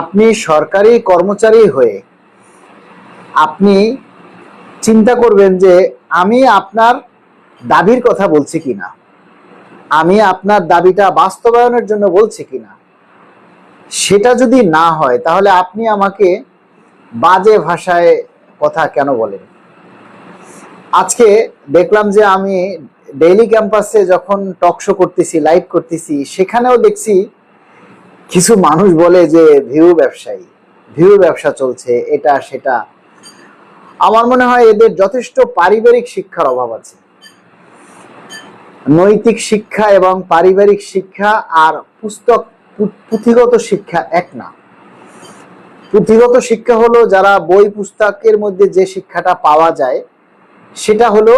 আপনি সরকারি কর্মচারী হয়ে আপনি চিন্তা করবেন যে আমি আপনার দাবির কথা বলছি কিনা, আমি আপনার দাবিটা বাস্তবায়নের জন্য বলছি কিনা। সেটা যদি না হয় তাহলে আপনি আমাকে বাজে ভাষায় কথা কেন বলেন? আজকে দেখলাম যে আমি ডেইলি ক্যাম্পাসে যখন টক শো করতেছি, লাইভ করতেছি, সেখানেও দেখছি কিছু মানুষ বলে যে ভিউ ব্যবসা চলছে, এটা সেটা। আমার মনে হয় এদের যথেষ্ট পারিবারিক শিক্ষার অভাব আছে। নৈতিক শিক্ষা এবং পারিবারিক শিক্ষা আর পুঁথিগত শিক্ষা এক না। পুঁথিগত শিক্ষা হলো যারা বই পুস্তকের মধ্যে যে শিক্ষাটা পাওয়া যায় সেটা হলো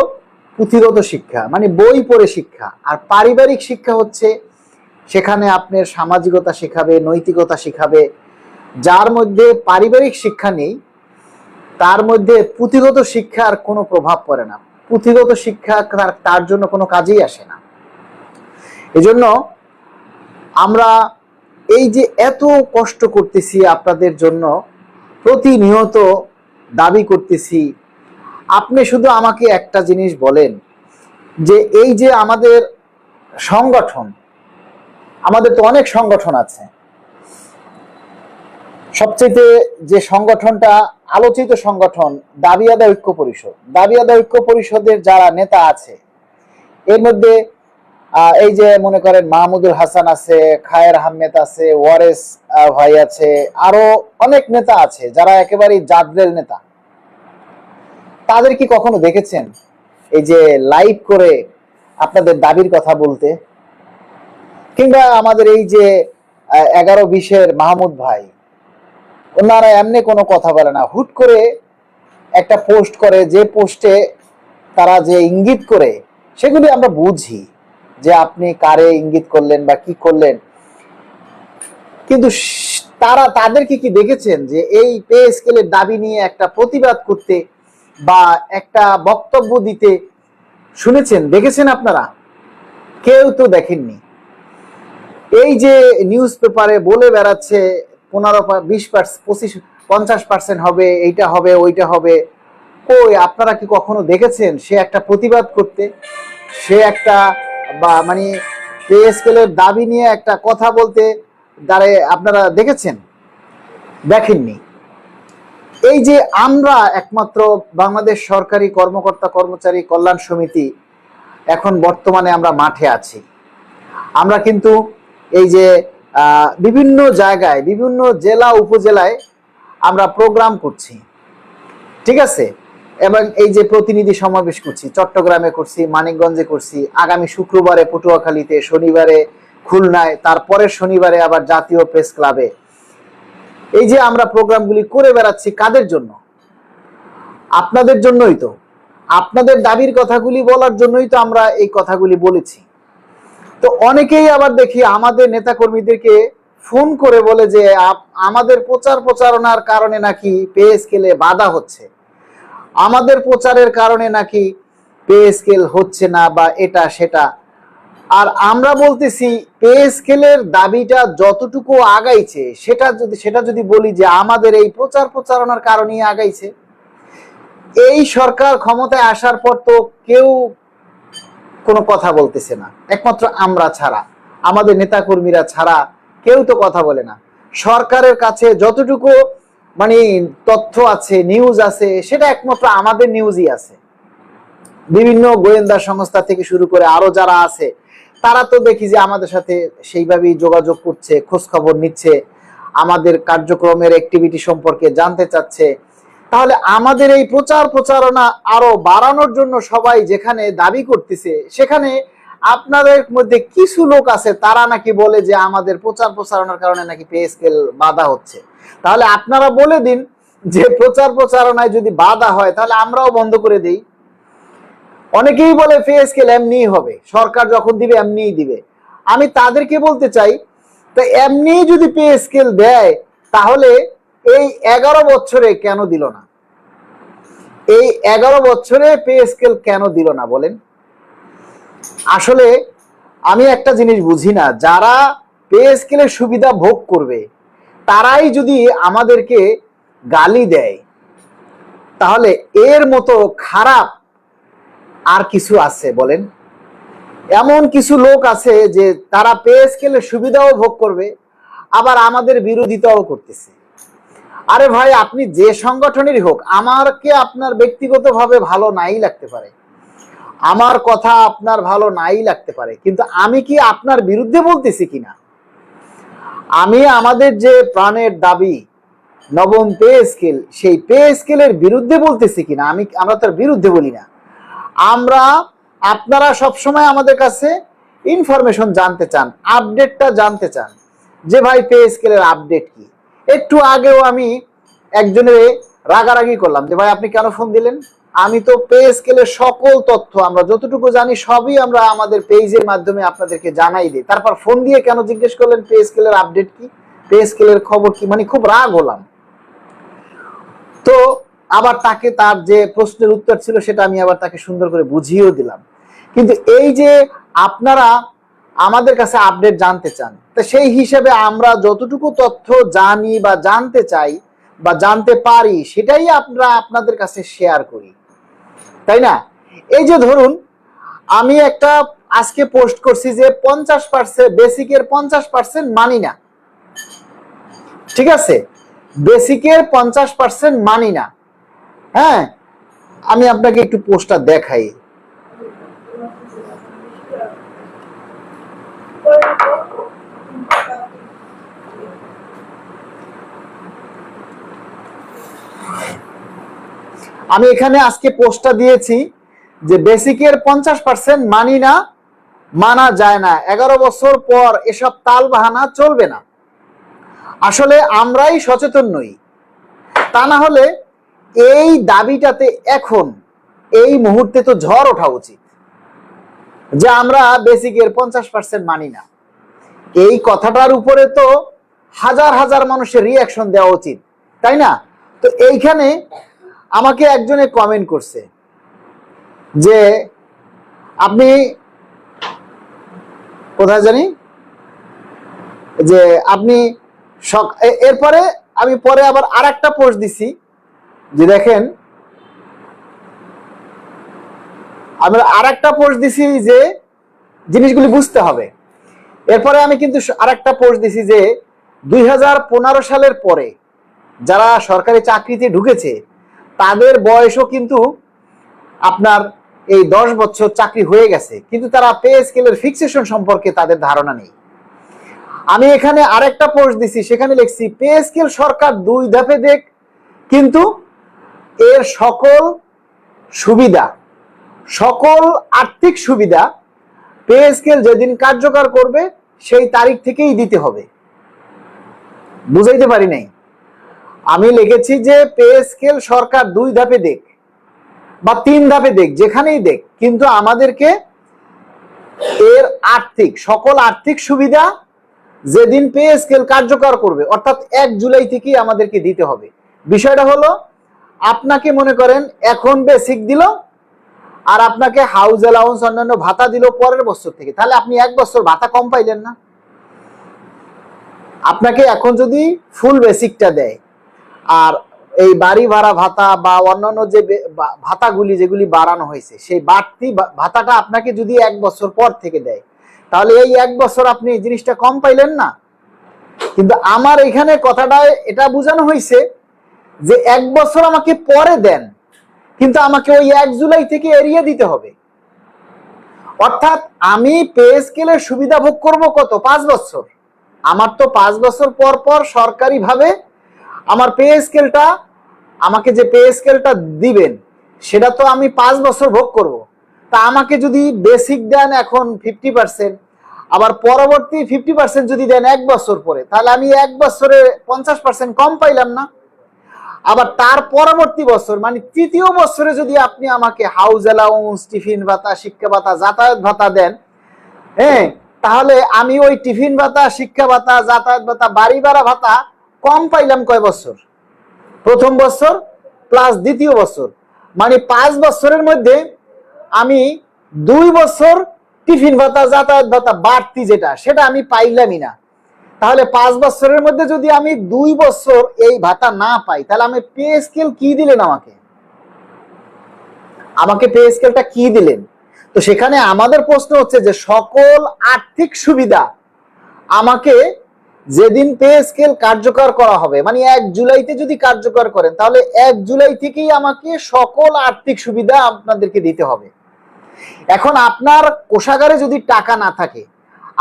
পুঁথিগত শিক্ষা, মানে বই পড়ে শিক্ষা। আর পারিবারিক শিক্ষা হচ্ছে সেখানে আপনার সামাজিকতা শেখাবে, নৈতিকতা শেখাবে। যার মধ্যে পারিবারিক শিক্ষা নেই তার মধ্যে পুঁথিগত শিক্ষার কোনো প্রভাব পড়ে না, পুঁথিগত শিক্ষা তার জন্য কোনো কাজেই আসে না। এজন্য আমরা এই যে এত কষ্ট করতেছি আপনাদের জন্য, প্রতিনিয়ত দাবি করতেছি, আপনি শুধু আমাকে একটা জিনিস বলেন যে এই যে আমাদের সংগঠন, আমাদের তো অনেক সংগঠন আছে, সবচেয়ে যে সংগঠনটা আলোচিত সংগঠন দাবি আদায় ঐক্য পরিষদ। দাবি আদায় ঐক্য পরিষদের যারা নেতা আছে এর মধ্যে এই যে মনে করেন মাহমুদুল হাসান আছে, খায়ের আহমেদ আছে, ওয়ারেস ভাই আছে, আরো অনেক নেতা আছে যারা একেবারেই জাদরেল নেতা। তাদের কি কখনো দেখেছেন এই যে লাইভ করে আপনাদের দাবির কথা বলতে? কিংবা আমাদের এই যে 11-20-এর মাহমুদ ভাই, ওনারা এমনি কোনো কথা বলে না, হুট করে একটা পোস্ট করে, যে পোস্টে তারা যে ইঙ্গিত করে সেগুলি আমরা বুঝি যে আপনি কারে ইঙ্গিত করলেন বা কি করলেন। কিন্তু তাদেরকে কি দেখেছেন যে এই পে স্কেলের দাবি নিয়ে একটা প্রতিবাদ করতে বা একটা বক্তব্য দিতে? শুনেছেন, দেখেছেন আপনারা? কেউ তো দেখেননি। এই যে নিউজ পেপারে বলে বেড়াচ্ছে 15-20-25-50% হবে, এইটা হবে, ওইটা হবে। কই আপনারা কি কখনো দেখেছেন সে একটা প্রতিবাদ করতে, সে একটা মানে পে স্কেলের দাবি নিয়ে একটা কথা বলতে দাঁড়ে? আপনারা দেখেছেন? দেখেননি। এই যে আমরা একমাত্র বাংলাদেশ সরকারি কর্মকর্তা কর্মচারী কল্যাণ সমিতি এখন বর্তমানে আমরা মাঠে আছি। আমরা কিন্তু এই যে বিভিন্ন জায়গায়, বিভিন্ন জেলা উপজেলায় আমরা প্রোগ্রাম করছি, ঠিক আছে? এবং এই যে প্রতিনিধি সমাবেশ করছি, চট্টগ্রামে করছি, মানিকগঞ্জে করছি, আগামী শুক্রবারে পটুয়াখালীতে, শনিবারে খুলনায়, তারপরের শনিবারে আবার জাতীয় প্রেস ক্লাবে। এই যে আমরা প্রোগ্রামগুলি করে বেড়াচ্ছি কাদের জন্য? আপনাদের জন্যই তো। আপনাদের দাবির কথাগুলি বলার জন্যই তো আমরা এই কথাগুলি বলেছি। তো অনেকেই আবার দেখি আমাদের নেতাকর্মীদেরকে ফোন করে বলে যে আমাদের প্রচারণার কারণে নাকি পে স্কেলে বাধা হচ্ছে, আমাদের প্রচারের কারণে নাকি পে স্কেল হচ্ছে না, বা এটা সেটা। আর আমরা বলতেছি পে স্কেলের দাবিটা যতটুকু আগাইছে সেটা যদি বলি যে আমাদের এই প্রচারণার কারণেই আগাইছে। এই সরকার ক্ষমতায় আসার পর তো কেউ কোনো কথা বলতেছে না, একমাত্র আমরা ছাড়া, আমাদের নেতাকর্মীরা ছাড়া কেউ তো কথা বলে না। সরকারের কাছে যতটুকু মানে তথ্য আছে, নিউজ আছে, সেটা একমাত্র আমাদের নিউজই আছে। বিভিন্ন গোয়েন্দা সংস্থা থেকে শুরু করে আরো যারা আছে তারা তো দেখি যে আমাদের সাথে সেইভাবেই যোগাযোগ করছে, খোঁজ খবর নিচ্ছে, আমাদের কার্যক্রমের অ্যাক্টিভিটি সম্পর্কে জানতে চাচ্ছে। তাহলে আমাদের এই প্রচারণা আরো বাড়ানোর জন্য সবাই যেখানে দাবি করতেছে, সেখানে আপনাদের মধ্যে কিছু লোক আছে তারা নাকি বলে যে আমাদের প্রচারণার কারণে নাকি পে স্কেল বাধা হচ্ছে। তাহলে আপনারা বলে দিন যে প্রচারণায় যদি বাধা হয় তাহলে আমরাও বন্ধ করে দেই। অনেকেই বলে পে স্কেল এমনিই হবে, সরকার যখন দিবে এমনিই দিবে। আমি তাদেরকে বলতে চাই, তো এমনি যদি পে স্কেল দেয় তাহলে এই 11 বছরে কেন দিল না? এই 11 বছরে পে স্কেল কেন দিল না বলেন? আসলে আমি একটা জিনিস বুঝি না, যারা পে স্কেলের সুবিধা ভোগ করবে তারাই যদি আমাদেরকে গালি দেয়, তাহলে এর মতো খারাপ আর কিছু আছে বলেন? এমন কিছু লোক আছে যে তারা পে স্কেলের সুবিধাও ভোগ করবে, আবার আমাদের বিরোধিতাও করতেছে। আরে ভাই, আপনি যে সংগঠনেরই হোক, আমারকে আপনার ব্যক্তিগতভাবে ভালো নাই লাগতে পারে, আমার কথা আপনার ভালো নাই লাগতে পারে, কিন্তু আমি কি আপনার বিরুদ্ধে বলতেছি কিনা? আমি আমাদের যে প্রাণের দাবি নবম পে স্কেল, সেই পে স্কেলের বিরুদ্ধে বলতেছি কিনা? আমরা তার বিরুদ্ধে বলি না। আমরা, আপনারা সবসময় আমাদের কাছে ইনফরমেশন জানতে চান, আপডেটটা জানতে চান যে ভাই পে স্কেলের আপডেট কি। একটু আগেও আমি একজনের রাগারাগি করলাম যে ভাই আপনি কেন ফোন দিলেন? আমি তো পে স্কেলের সকল তথ্য আমরা যতটুকু জানি সবই আমরা আমাদের পেজের মাধ্যমে আপনাদেরকে জানাই দিই। তারপর ফোন দিয়ে কেন জিজ্ঞেস করলেন পে স্কেলের আপডেট কি, পে স্কেলের খবর কি? মানে খুব রাগ হলাম। তো আবার তাকে তার যে প্রশ্নের উত্তর ছিল সেটা আমি আবার তাকে সুন্দর করে বুঝিয়েও দিলাম। কিন্তু এই যে আপনারা আমাদের কাছে আপডেট জানতে চান, তো সেই হিসেবে আমরা যতটুকু তথ্য জানি বা জানতে চাই বা জানতে পারি সেটাই আমরা আপনাদের কাছে শেয়ার করি, তাই না? এই যে ধরুন, আমি একটা আজকে পোস্ট করছি যে 50% বেসিকের 50% মানি না, ঠিক আছে? বেসিকের 50% মানি না। হ্যাঁ, আমি আপনাকে একটু পোস্টটা দেখাই। আমি এখানে আজকে পোস্টটা দিয়েছি যে বেসিকের 50% মানি না, মানা যায় না, 11 বছর পর এসব তাল বাহানা চলবে না। আসলে আমরাই সচেতন নই, তা না হলে এই দাবিটাতে এখন এই মুহূর্তে তো ঝড় ওঠা উচিত যে আমরা বেসিকের 50% মানি না। এই কথাটার উপরে তো হাজার হাজার মানুষের রিয়াকশন দেওয়া উচিত, তাই না? তো এইখানে আমাকে একজনে কমেন্ট করছে যে আপনি কোথায় জানি যে আপনি এরপরে আমি পরে আবার আরেকটা পোস্ট দিছি যে দেখেন, আমরা আরেকটা পোস্ট দিছি যে জিনিসগুলি বুঝতে হবে। এরপরে আমি কিন্তু আরেকটা পোস্ট দিছি যে 2015 সালের পরে যারা সরকারি চাকরিতে ঢুকেছে তাদের বয়সও কিন্তু আপনার এই 10 বছর চাকরি হয়ে গেছে, কিন্তু তারা পে স্কেলের ফিক্সেশন সম্পর্কে তাদের ধারণা নেই। আমি এখানে আরেকটা পোস্ট দিছি, সেখানে লিখছি পে স্কেল সরকার 2 ধাপে দেখ, কিন্তু এর সকল সুবিধা, সকল আর্থিক সুবিধা পে স্কেল যেদিন কার্যকর করবে সেই তারিখ থেকেই দিতে হবে। বুঝাইতে পারি নাই? আমি লিখেছি যে পে স্কেল সরকার 2 ধাপে দেখ বা 3 ধাপে দেখ, যেখানেই দেখ, কিন্তু আমাদেরকে এর সকল আর্থিক সুবিধা যেদিন পে স্কেল কার্যকর করবে অর্থাৎ 1 জুলাই থেকেই আমাদেরকে দিতে হবে। বিষয়টা হলো, আপনাকে মনে করেন এখন বেসিক দিল আর আপনাকে হাউস অ্যালাউন্স অন্যান্য ভাতা দিল পরের বছর থেকে, তাহলে আপনি 1 বছর ভাতা কম পাইলেন না? আপনাকে এখন যদি ফুল বেসিকটা দেয় আর এই বাড়ি ভাড়া ভাতা বা অন্যান্য যে ভাতাগুলি যেগুলি বাড়ানো হয়েছে সেই বাড়তি ভাতাটা আপনাকে যদি 1 বছর পর থেকে দেয়, তাহলে এই 1 বছর আপনি এই জিনিসটা কম পাইলেন না? কিন্তু আমার এখানে কথাটা এটা বোঝানো হয়েছে যে 1 বছর আমাকে পরে দেন, কিন্তু আমাকে ওই 1 জুলাই থেকে এড়িয়ে দিতে হবে। অর্থাৎ আমি পে স্কেলের সুবিধা ভোগ করব কত? 5 বছর। আমার তো 5 বছর পর পর সরকারি ভাবে আমার পে স্কেলটা, আমাকে যে পে স্কেলটা দিবেন সেটা তো আমি 5 বছর ভোগ করব। তা আমাকে যদি বেসিক দেন এখন 50%, আবার পরবর্তী 50% যদি দেন 1 বছর পরে, তাহলে আমি 1 বছরে 50% কম পাইলাম না? আবার তার পরবর্তী বছর মানে তৃতীয় বছরে যদি আপনি আমাকে হাউস অ্যালাউন্স, টিফিন ভাতা, শিক্ষা ভাতা, যাতায়াত ভাতা দেন, হ্যাঁ, তাহলে আমি ওই টিফিন ভাতা, শিক্ষা ভাতা, যাতায়াত ভাতা, বাড়ি ভাড়া ভাতা কম পাইলাম কয় বছর? প্রথম বছর প্লাস দ্বিতীয় বছর, মানে 5 বছরের মধ্যে আমি 2 বছর টিফিন ভাতা, যাতায়াত ভাতা বাড়তি যেটা, সেটা আমি পাইলামই না। তাহলে 5 বছরের মধ্যে যদি আমি 2 বছর এই ভাতা না পাই, তাহলে আমি পে স্কেল কি দিলেন আমাকে? আমাকে পে স্কেলটা কি দিলেন? তো সেখানে আমাদের প্রশ্ন হচ্ছে যে সকল আর্থিক সুবিধা আমাকে যেদিন পে স্কেল কার্যকর করা হবে, মানে 1 জুলাইতে যদি কার্যকর করেন, তাহলে 1 জুলাই থেকেই আমাকে সকল আর্থিক সুবিধা আপনাদেরকে দিতে হবে। এখন আপনার কোষাগারে যদি টাকা না থাকে,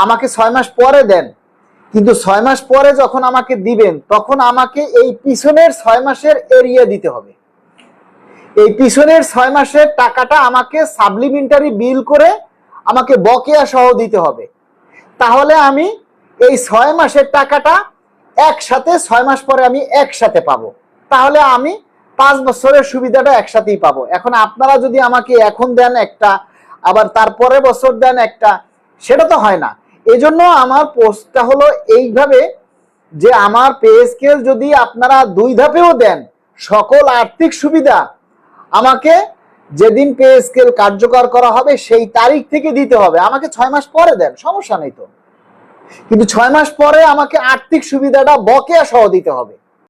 আমাকে 6 মাস পরে দেন, কিন্তু 6 মাস পরে যখন আমাকে দিবেন, তখন আমাকে এই পিছনের 6 মাসের এরিয়া দিতে হবে। এই পিছনের 6 মাসের টাকাটা আমাকে সাপ্লিমেন্টারি বিল করে আমাকে বকেয়া সহ দিতে হবে। তাহলে আমি এই 6 মাসের টাকাটা একসাথে 6 মাস পরে আমি একসাথে পাবো। তাহলে আমি 5 বছরের সুবিধাটা একসাথেই পাবো। এখন আপনারা যদি আমাকে এখন দেন একটা, আবার তারপরে বছর দেন একটা, সেটা তো হয় না। এজন্য আমার পোস্টটা হলো এইভাবে যে আমার পে স্কেল যদি আপনারা 2 ধাপেও দেন, সকল আর্থিক সুবিধা আমাকে যেদিন পে স্কেল কার্যকর করা হবে সেই তারিখ থেকে দিতে হবে। আমাকে 6 মাস পরে দেন, সমস্যা নেই তো, কিন্তু 6 মাস পরে আমাকে আর্থিক সুবিধাটা বকেয়া সহ দিতে হবে।